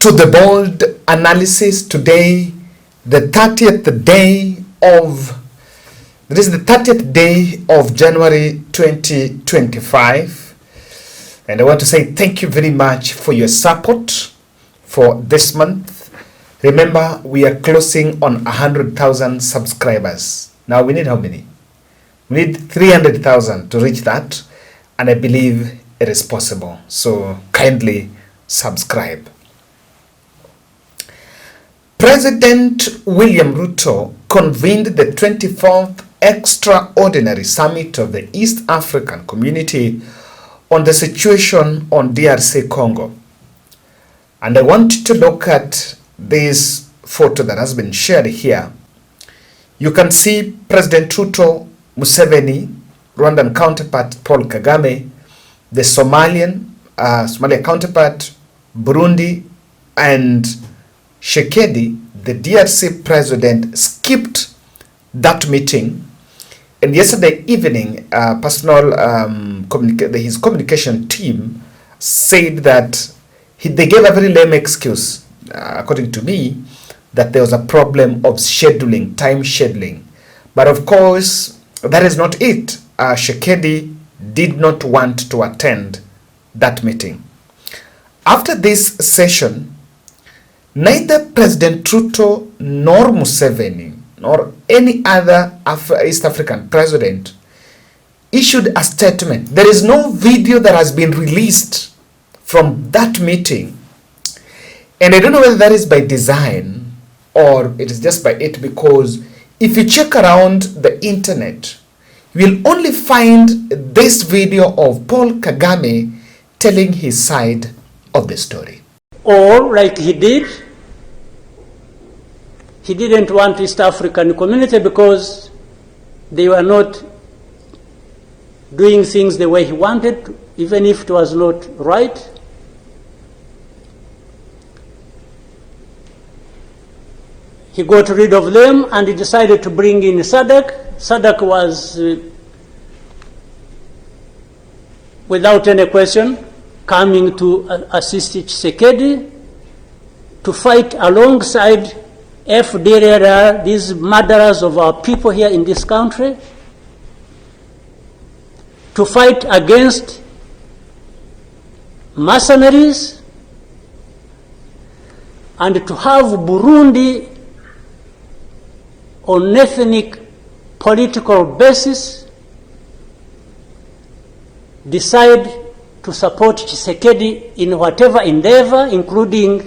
to the bold analysis today, the 30th day of, this is the 30th day of January 2025. And I want to say thank you very much for your support for this month. Remember, we are closing on 100,000 subscribers. Now we need how many? We need 300,000 to reach that. And I believe it is possible. So kindly subscribe. President William Ruto convened the 24th Extraordinary Summit of the East African Community on the situation on DRC Congo. And I want to look at this photo that has been shared here. You can see President Ruto, Museveni, Rwandan counterpart Paul Kagame, the Somalia counterpart, Burundi, and Tshisekedi, the DRC president, skipped that meeting. And yesterday evening, his communication team said that they gave a very lame excuse, according to me, that there was a problem of scheduling, time scheduling. But of course, that is not it. Tshisekedi did not want to attend that meeting. After this session, neither President Ruto nor Museveni nor any other East African president issued a statement. There is no video that has been released from that meeting. And I don't know whether that is by design or it is just by it, because if you check around the internet, you will only find this video of Paul Kagame telling his side of the story. Or, like he did, he didn't want East African community because they were not doing things the way he wanted, even if it was not right. He got rid of them and he decided to bring in SADC. SADC was, without any question, coming to assist Tshisekedi to fight alongside FDLR, these murderers of our people here in this country, to fight against mercenaries, and to have Burundi on ethnic political basis decide to support Tshisekedi in whatever endeavor, including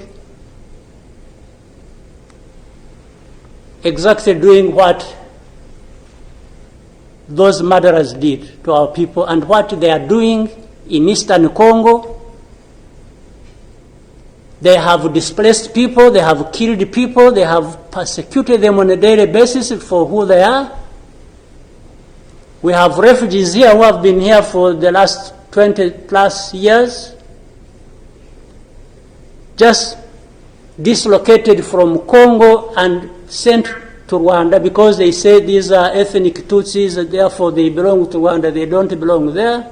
exactly doing what those murderers did to our people and what they are doing in Eastern Congo. They have displaced people, they have killed people, they have persecuted them on a daily basis for who they are. We have refugees here who have been here for the last 20 plus years, just dislocated from Congo and sent to Rwanda because they say these are ethnic Tutsis and therefore they belong to Rwanda, they don't belong there.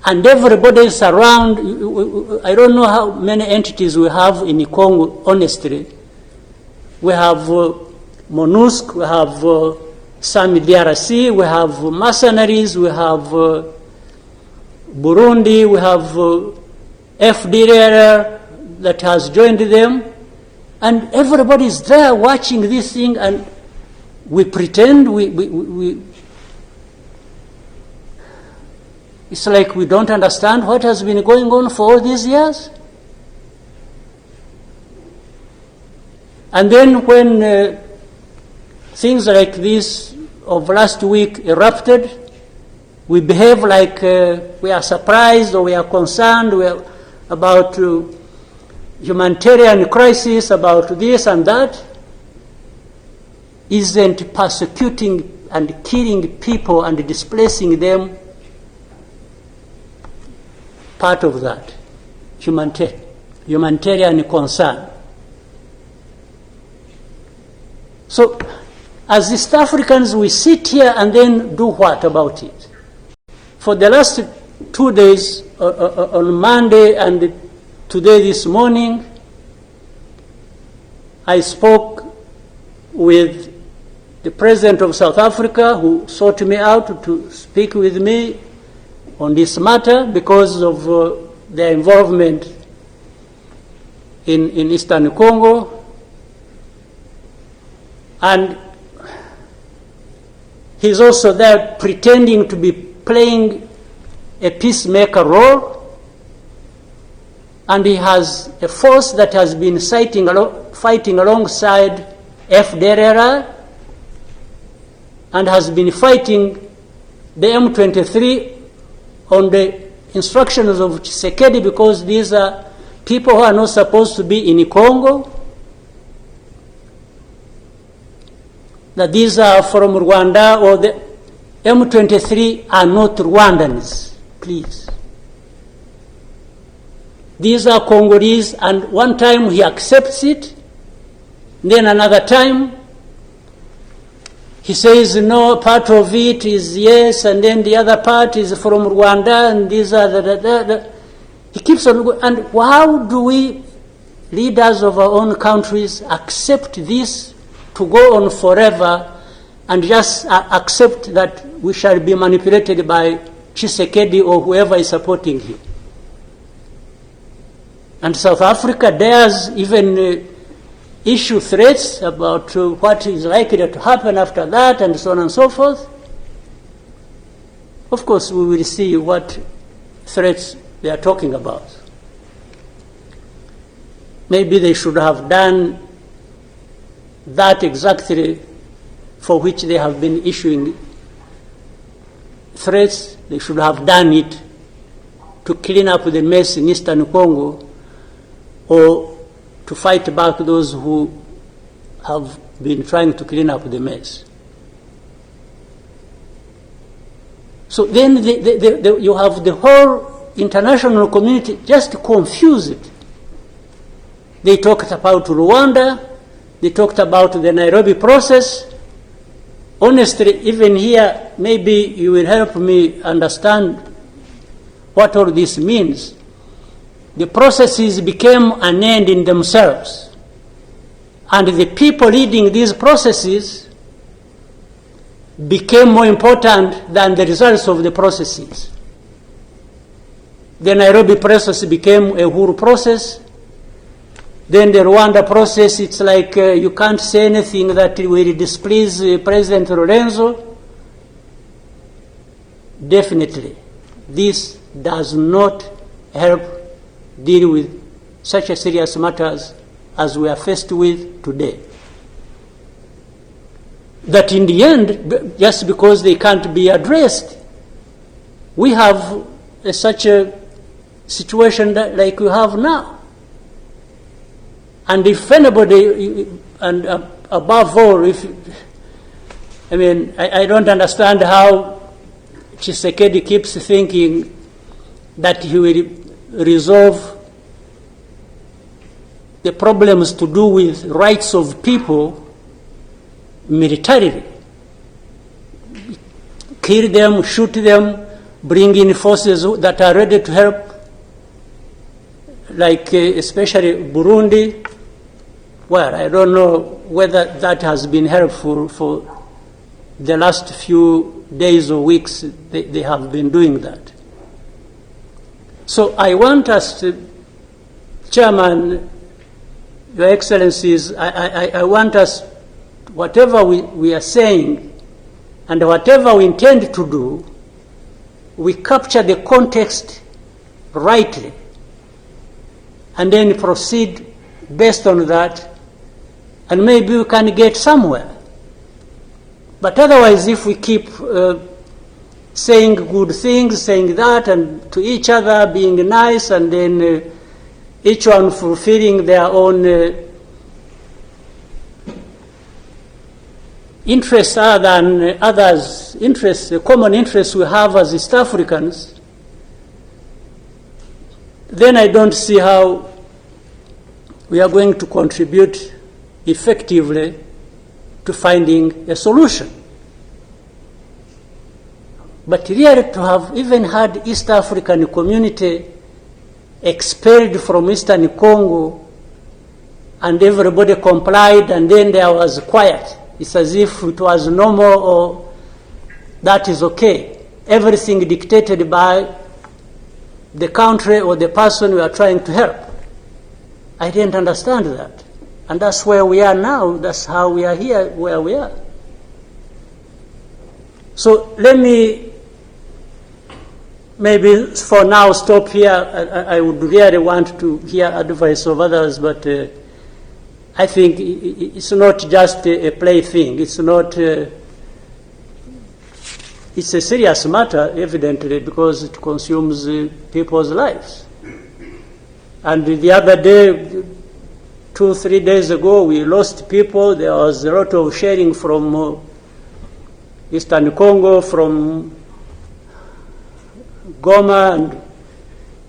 And everybody is around. I don't know how many entities we have in Congo, honestly. We have MONUSC, we have SAMI DRC, we have mercenaries, we have Burundi, we have FDLR that has joined them. And everybody is there watching this thing, and we pretend it's like we don't understand what has been going on for all these years. And then when things like this of last week erupted, we behave like we are surprised or we are concerned about humanitarian crisis, about this and that. Isn't persecuting and killing people and displacing them part of that humanitarian concern? So, as East Africans, we sit here and then do what about it? For the last 2 days, on Monday and today, this morning, I spoke with the President of South Africa, who sought me out to speak with me on this matter because of their involvement in Eastern Congo. And he's also there pretending to be playing a peacemaker role. And he has a force that has been fighting alongside FDLR and has been fighting the M23 on the instructions of Tshisekedi, because these are people who are not supposed to be in Congo, that these are from Rwanda, or the M23 are not Rwandans, please. These are Congolese, and one time he accepts it, then another time he says no, part of it is yes, and then the other part is from Rwanda, and these are the. He keeps on, and how do we, leaders of our own countries, accept this to go on forever and just accept that we shall be manipulated by Tshisekedi or whoever is supporting him? And South Africa dares even issue threats about what is likely to happen after that, and so on and so forth. Of course, we will see what threats they are talking about. Maybe they should have done that exactly for which they have been issuing threats. They should have done it to clean up the mess in Eastern Congo, or to fight back those who have been trying to clean up the mess. So then you have the whole international community just confused. They talked about Rwanda, they talked about the Nairobi process. Honestly, even here, maybe you will help me understand what all this means. The processes became an end in themselves. And the people leading these processes became more important than the results of the processes. The Nairobi process became a Uhuru process. Then the Rwanda process, it's like you can't say anything that will displease President Lorenzo. Definitely, this does not help deal with such a serious matters as we are faced with today. That in the end, just because they can't be addressed, we have such a situation like we have now. And if anybody, and above all, I don't understand how Tshisekedi keeps thinking that he will resolve the problems to do with rights of people militarily. Kill them, shoot them, bring in forces that are ready to help, like especially Burundi. Well, I don't know whether that has been helpful for the last few days or weeks. They have been doing that. So I want us to, Chairman, Your Excellencies, I want us, whatever we are saying and whatever we intend to do, we capture the context rightly and then proceed based on that, and maybe we can get somewhere. But otherwise, if we keep saying good things, saying that, and to each other being nice, and then each one fulfilling their own interests other than others' interests, the common interests we have as East Africans, then I don't see how we are going to contribute effectively to finding a solution. But really, to have even had East African community expelled from Eastern Congo, and everybody complied, and then there was quiet. It's as if it was normal, or that is okay. Everything dictated by the country or the person we are trying to help. I didn't understand that. And that's where we are now. That's how we are here where we are. So let me maybe for now stop here. I would really want to hear advice of others, but I think it's not just a plaything. It's not. It's a serious matter, evidently, because it consumes people's lives. And the other day, 2-3 days ago, we lost people. There was a lot of sharing from Eastern Congo, from Goma, and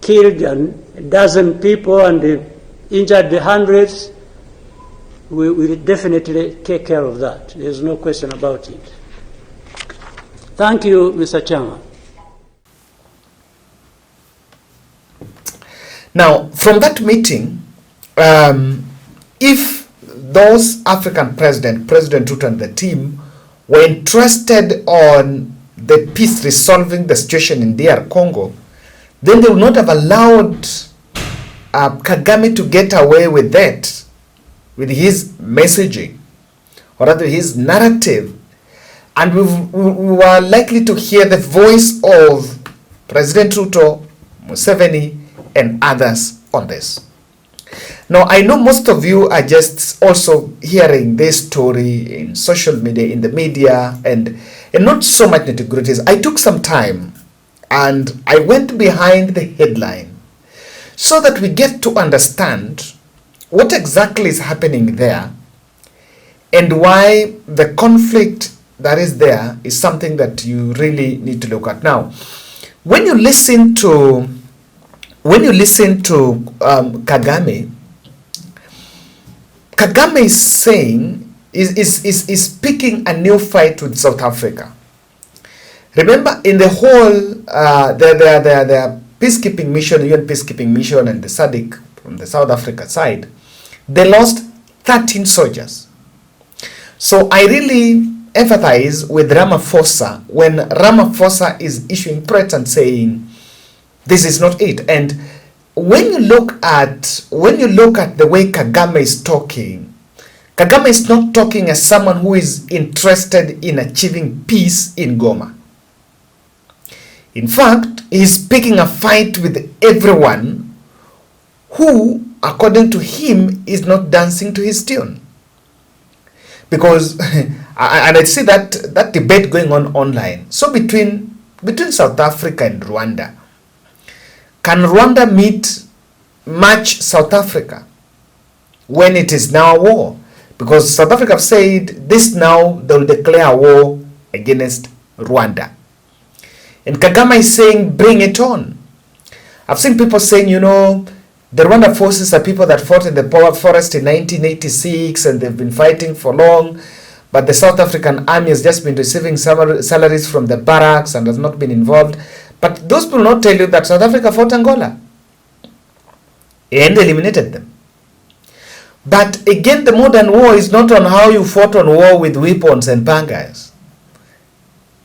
killed a dozen people and injured hundreds. We will definitely take care of that. There's no question about it. Thank you, Mr. Chairman. Now, from that meeting, if those African President Ruto and the team were interested on the peace resolving the situation in DR Congo, then they would not have allowed Kagame to get away with that, with his messaging, or rather his narrative. And we were likely to hear the voice of President Ruto, Museveni, and others on this. Now, I know most of you are just also hearing this story in social media, in the media, and not so much nitty-gritties. I took some time and I went behind the headline so that we get to understand what exactly is happening there and why the conflict that is there is something that you really need to look at. Now, when you listen to Kagame is saying, is picking a new fight with South Africa. Remember, in the whole, the peacekeeping mission, UN peacekeeping mission, and the SADC from the South Africa side, they lost 13 soldiers. So I really empathize with Ramaphosa when Ramaphosa is issuing threats and saying, this is not it. And when you look at the way Kagame is talking, Kagame is not talking as someone who is interested in achieving peace in Goma. In fact, he's picking a fight with everyone who, according to him, is not dancing to his tune. Because, and I see that debate going on online. So between South Africa and Rwanda, can Rwanda match South Africa when it is now a war? Because South Africa have said this now, they will declare a war against Rwanda. And Kagame is saying, bring it on. I've seen people saying, the Rwanda forces are people that fought in the forest in 1986 and they've been fighting for long, but the South African army has just been receiving salaries from the barracks and has not been involved. But those people will not tell you that South Africa fought Angola and eliminated them. But again, the modern war is not on how you fought on war with weapons and pangas.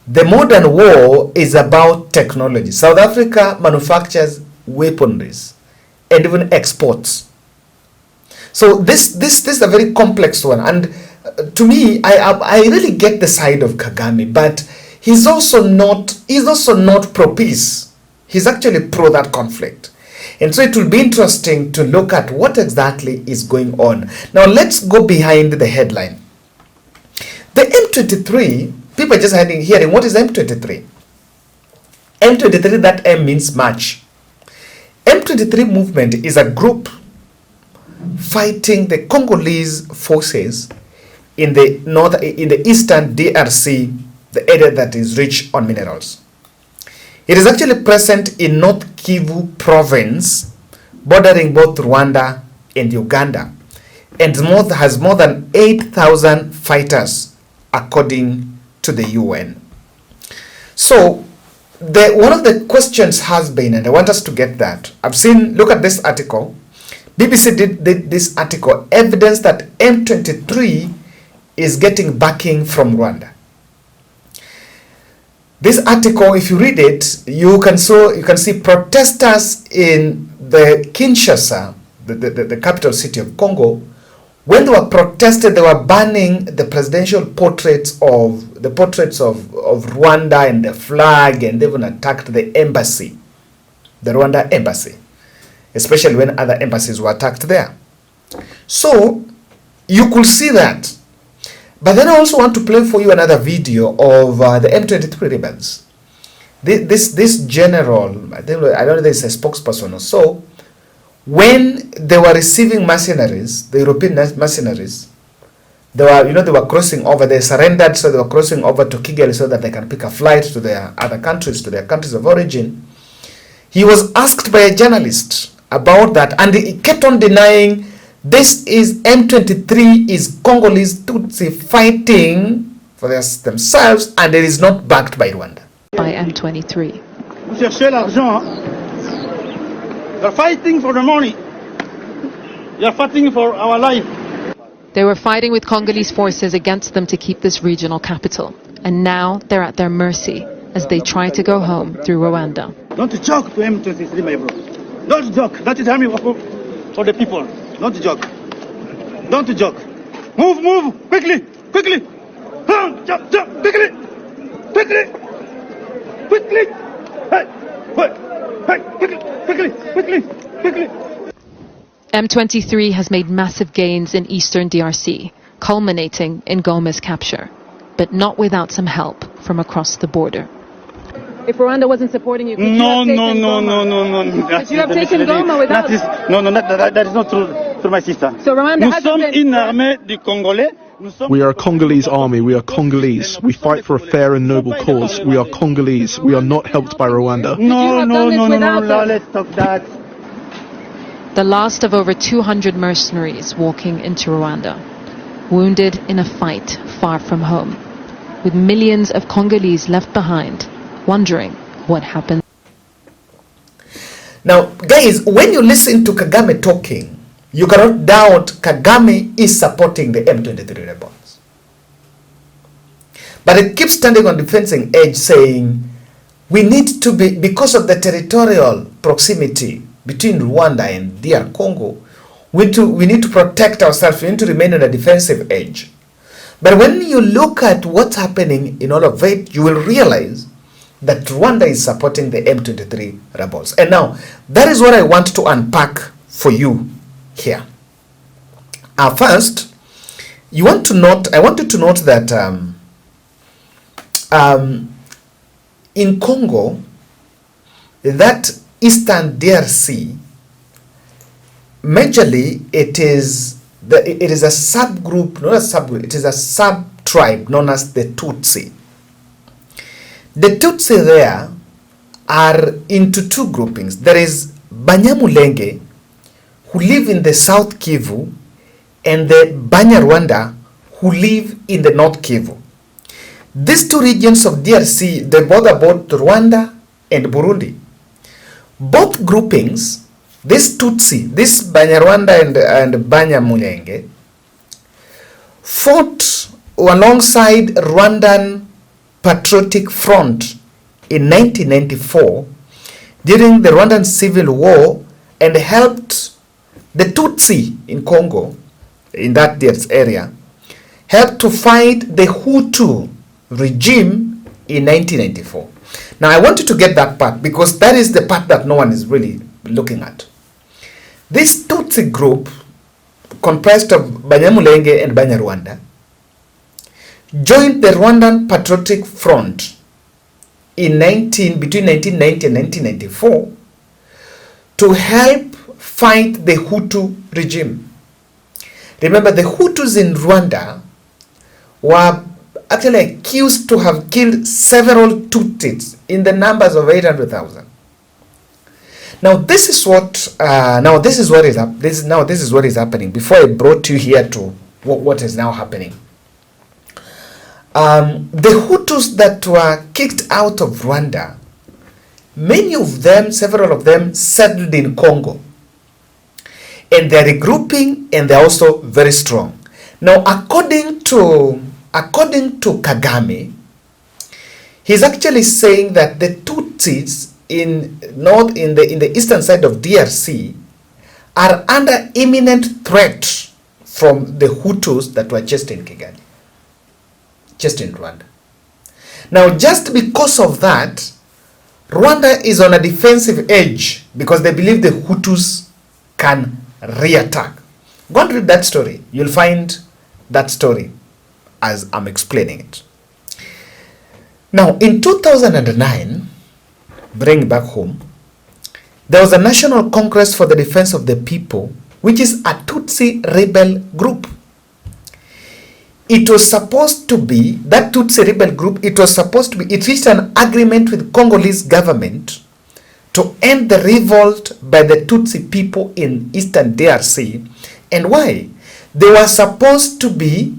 The modern war is about technology. South Africa manufactures weaponries and even exports. So this is a very complex one. And to me, I really get the side of Kagame, but he's also not pro-peace. He's actually pro that conflict. And so it will be interesting to look at what exactly is going on. Now let's go behind the headline. The M23, people are just hearing what is M23? M23, that M means march. M23 movement is a group fighting the Congolese forces in the eastern DRC, the area that is rich on minerals. It is actually present in North Kivu province, bordering both Rwanda and Uganda, and has more than 8,000 fighters, according to the UN. So one of the questions has been, and I want us to get that. Look at this article. BBC did this article, evidence that M23 is getting backing from Rwanda. This article, if you read it, you can see protesters in the Kinshasa, the capital city of Congo. When they were protested, they were burning the presidential portraits of Rwanda and the flag, and they even attacked the embassy, the Rwanda embassy, especially when other embassies were attacked there. So you could see that. But then I also want to play for you another video of the M23 rebels. This general, I don't know if there's a spokesperson or so, when they were receiving mercenaries, the European mercenaries, they were crossing over. They surrendered, so they were crossing over to Kigali so that they can pick a flight to their other countries, to their countries of origin. He was asked by a journalist about that, and he kept on denying this is M23 is Congolese Tutsi fighting for themselves, and it is not backed by Rwanda. By M23. Vous cherchez l'argent. You're fighting for the money. You're fighting for our life. They were fighting with Congolese forces against them to keep this regional capital. And now they're at their mercy as they try to go home through Rwanda. Don't joke to M23, my bro. Don't joke. That is army for the people. Don't joke. Don't joke. Move, quickly. Jump, quickly. Hey, quickly. M23 has made massive gains in eastern DRC, culminating in Goma's capture, but not without some help from across the border. If Rwanda wasn't supporting you, could you No. Could you have taken Goma without? That is not true, my sister. So Rwanda Nous hasn't sommes been... une armée du Congolais. We are a Congolese army. We are Congolese. We fight for a fair and noble cause. We are Congolese. We are not helped by Rwanda. No, without let's stop that. The last of over 200 mercenaries walking into Rwanda, wounded in a fight far from home, with millions of Congolese left behind, wondering what happened. Now, guys, when you listen to Kagame talking, you cannot doubt Kagame is supporting the M23 rebels. But it keeps standing on defensive edge saying, we need to be, because of the territorial proximity between Rwanda and DR Congo, we need to protect ourselves, we need to remain on a defensive edge. But when you look at what's happening in all of it, you will realize that Rwanda is supporting the M23 rebels. And now, that is what I want to unpack for you here. First, I want you to note that in Congo, that eastern DRC, majorly it is a subgroup, not a subgroup, it is a sub-tribe known as the Tutsi. The Tutsi there are into two groupings. There is Banyamulenge, who live in the South Kivu, and the Banyarwanda, who live in the North Kivu. These two regions of DRC, they border both Rwanda and Burundi. Both groupings, this Tutsi, this Banyarwanda and Banyamulenge, fought alongside Rwandan Patriotic Front in 1994 during the Rwandan Civil War and helped the Tutsi in Congo, in that area, helped to fight the Hutu regime in 1994. Now I want you to get that part because that is the part that no one is really looking at. This Tutsi group, comprised of Banyamulenge and Banyarwanda, joined the Rwandan Patriotic Front between 1990 and 1994 to help fight the Hutu regime. Remember, the Hutus in Rwanda were actually accused to have killed several Tutsis in the numbers of 800,000. Now this is what is happening. Before I brought you here to what is now happening, the Hutus that were kicked out of Rwanda many of them, several of them, settled in Congo. And they're regrouping, and they're also very strong. Now, according to Kagame, he's actually saying that the Tutsis in the eastern side of DRC are under imminent threat from the Hutus that were just in Kigali, just in Rwanda. Now, just because of that, Rwanda is on a defensive edge because they believe the Hutus can reattack. Go and read that story. You'll find that story as I'm explaining it. Now, in 2009, bring back home, there was a National Congress for the Defense of the People, which is a Tutsi rebel group. It was supposed to be, that Tutsi rebel group, it reached an agreement with Congolese government to end the revolt by the Tutsi people in eastern DRC. And why? They were supposed to be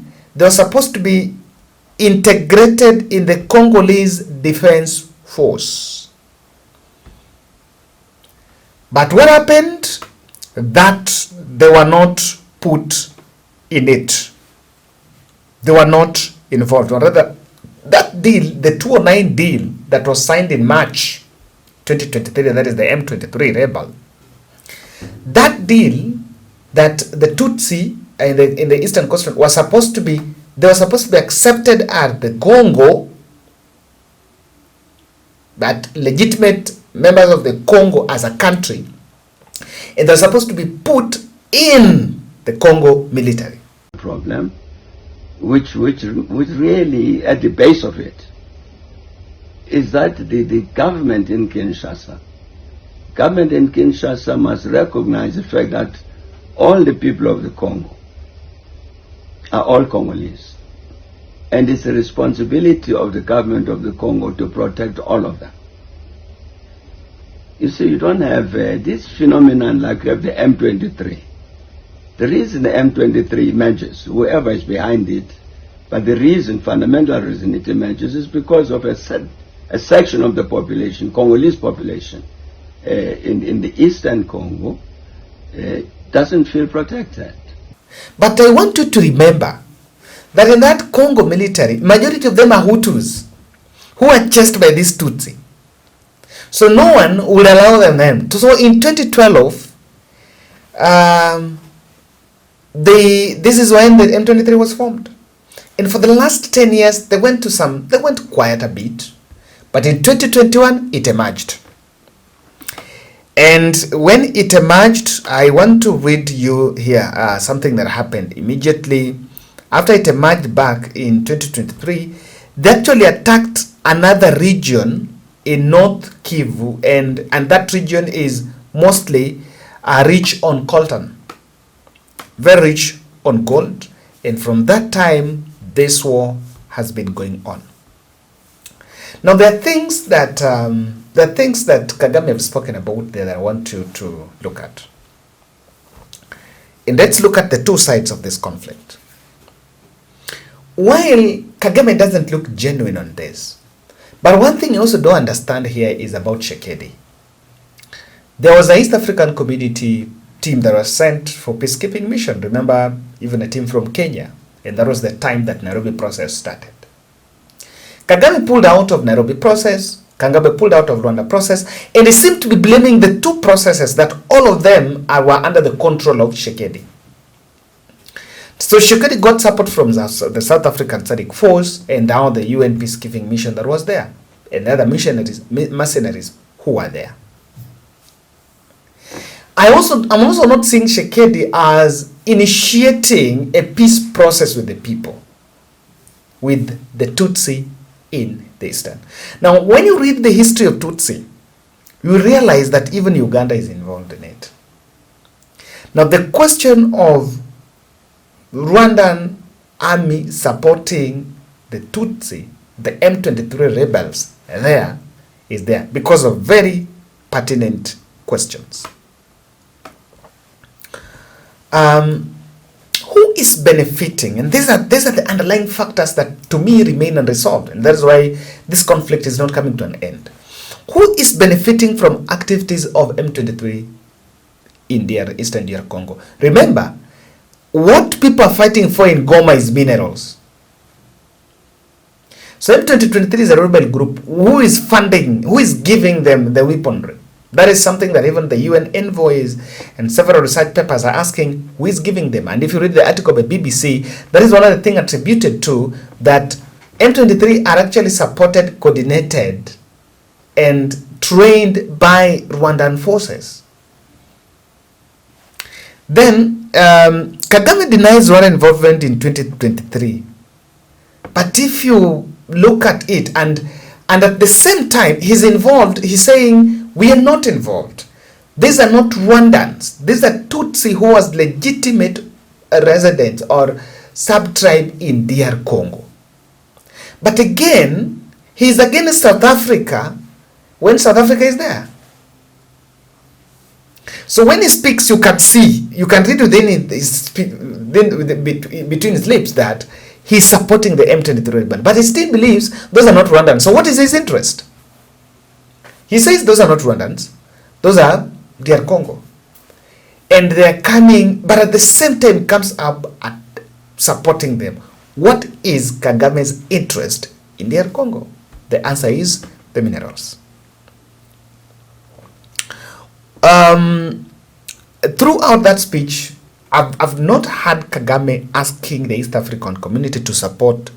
integrated in the Congolese Defense Force. But what happened? That they were not put in it. They were not involved. Or rather, that deal, the 209 deal that was signed in March 2023, that is the M23 rebel, that deal that the Tutsi in the Eastern Coast were supposed to be accepted as the Congo, that legitimate members of the Congo as a country, and they're supposed to be put in the Congo military. Problem, which really at the base of it is that the government in Kinshasa must recognize the fact that all the people of the Congo are all Congolese, and it's the responsibility of the government of the Congo to protect all of them. You see, you don't have this phenomenon like you have the M23. The reason the M23 emerges, whoever is behind it, but the reason, fundamental reason it emerges is because of a section of the population, Congolese population, in the Eastern Congo, doesn't feel protected. But I want you to remember that in that Congo military, majority of them are Hutus who are chased by this Tutsi. So no one will allow them to. So in 2012, this is when the M23 was formed. And for the last 10 years, they went quiet a bit. But in 2021, it emerged. And when it emerged, I want to read you here something that happened immediately after it emerged back in 2023. They actually attacked another region in North Kivu, and that region is mostly rich on coltan, very rich on gold. And from that time, this war has been going on. Now, there are things that Kagame have spoken about there that I want you to look at. And let's look at the two sides of this conflict. While Kagame doesn't look genuine on this, but one thing you also don't understand here is about Tshisekedi. There was an East African Community team that was sent for peacekeeping mission. Remember, even a team from Kenya. And that was the time that Nairobi process started. Kagame pulled out of Nairobi process. Kagame pulled out of Rwanda process. And they seem to be blaming the two processes that all of them were under the control of Tshisekedi. So Tshisekedi got support from the South African SADC force and now the UN peacekeeping mission that was there. And the other mercenaries who were there. I'm also not seeing Tshisekedi as initiating a peace process with the people, with the Tutsi in the Eastern. Now, when you read the history of Tutsi, you realize that even Uganda is involved in it. Now, the question of Rwandan army supporting the Tutsi, the M23 rebels there, is there because of very pertinent questions. Who is benefiting? And these are the underlying factors that to me remain unresolved, and that's why this conflict is not coming to an end. Who is benefiting from activities of M23 in their Eastern DR Congo? Remember, what people are fighting for in Goma is minerals. So M23 is a rebel group. Who is funding, who is giving them the weaponry? That is something that even the UN envoys and several research papers are asking, who is giving them? And if you read the article by BBC, that is one of the things attributed to that M23 are actually supported, coordinated, and trained by Rwandan forces. Then, Kagame denies Rwanda involvement in 2023. But if you look at it, and at the same time, he's involved, he's saying, we are not involved. These are not Rwandans. These are Tutsi who was legitimate residents or sub-tribe in DR Congo. But again, he's against South Africa when South Africa is there. So when he speaks, you can see, you can read within between his lips that he's supporting the M23 rebel. But he still believes those are not Rwandans. So what is his interest? He says those are not Rwandans, those are DR Congo. And they're coming, but at the same time comes up at supporting them. What is Kagame's interest in DR Congo? The answer is the minerals. Throughout that speech, I've not had Kagame asking the East African community to support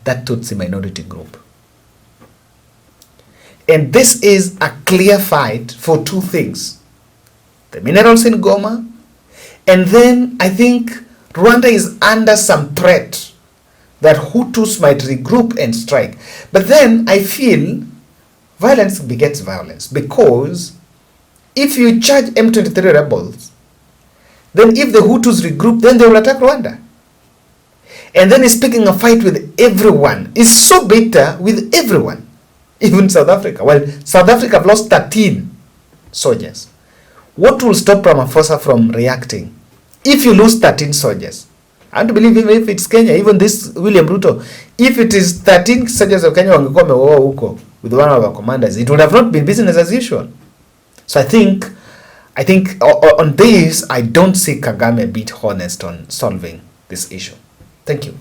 that Tutsi minority group. And this is a clear fight for two things. The minerals in Goma, and then I think Rwanda is under some threat that Hutus might regroup and strike. But then I feel violence begets violence, because if you charge M23 rebels, then if the Hutus regroup, then they will attack Rwanda. And then he's picking a fight with everyone. He's so bitter with everyone. Even South Africa. Well, South Africa have lost 13 soldiers. What will stop Ramaphosa from reacting? If you lose 13 soldiers, I don't believe even if it's Kenya, even this William Ruto, if it is 13 soldiers of Kenya wangekuwa wameuawa huko with one of our commanders, it would have not been business as usual. So I think on this, I don't see Kagame a bit honest on solving this issue. Thank you.